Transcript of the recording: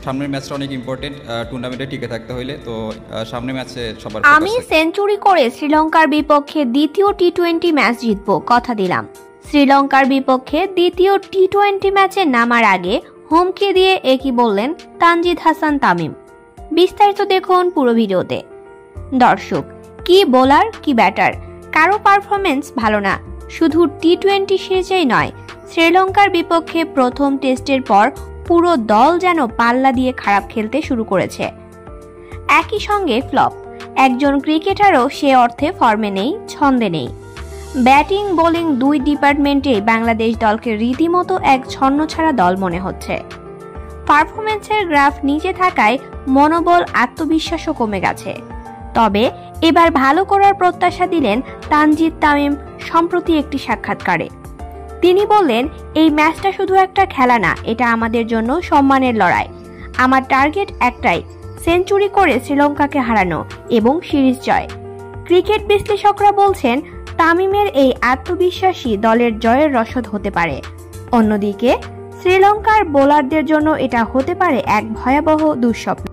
সামনের ম্যাচটা অনেক ইম্পর্টেন্ট টুর্নামেন্টে টিকে থাকতে হইলে, তো সামনের ম্যাচে সবার আমি সেঞ্চুরি করে শ্রীলঙ্কার বিপক্ষে দ্বিতীয় টি-20 ম্যাচ জিতবো, কথা দিলাম। শ্রীলঙ্কার বিপক্ষে দ্বিতীয় টি-20 ম্যাচে নামার আগে হুমকি দিয়ে একই বললেন তানজিদ হাসান তামিম। বিস্তারিত দেখুন পুরো ভিডিওতে। দর্শক, কি বোলার কি ব্যাটার, কারো পারফরমেন্স ভালো না। শুধু টি-20 সিরিজেই নয়, শ্রীলঙ্কার বিপক্ষে প্রথম টেস্টের পর পুরো দল যেন পাল্লা দিয়ে খারাপ খেলতে শুরু করেছে। একই সঙ্গে ফ্লপ, একজন ক্রিকেটারও সে অর্থে ফর্মে নেই, ছন্দে নেই। ব্যাটিং বোলিং দুই ডিপার্টমেন্টে বাংলাদেশ দলকে রীতিমতো এক ছন্নছাড়া দল মনে হচ্ছে। পারফরমেন্সের গ্রাফ নিচে থাকায় মনোবল আত্মবিশ্বাসও কমে গেছে। তবে এবার ভালো করার প্রত্যাশা দিলেন তানজিদ তামিম সম্প্রতি একটি সাক্ষাৎকারে। তিনি বললেন, এই ম্যাচটা শুধু একটা খেলা না, এটা আমাদের জন্য সম্মানের লড়াই। আমার টার্গেট একটাই, সেঞ্চুরি করে শ্রীলঙ্কাকে হারানো এবং সিরিজ জয়। ক্রিকেট বিশ্লেষকরা বলছেন, তামিমের এই আত্মবিশ্বাসী দলের জয়ের রসদ হতে পারে। অন্যদিকে শ্রীলঙ্কার বোলারদের জন্য এটা হতে পারে এক ভয়াবহ দুঃস্বপ্ন।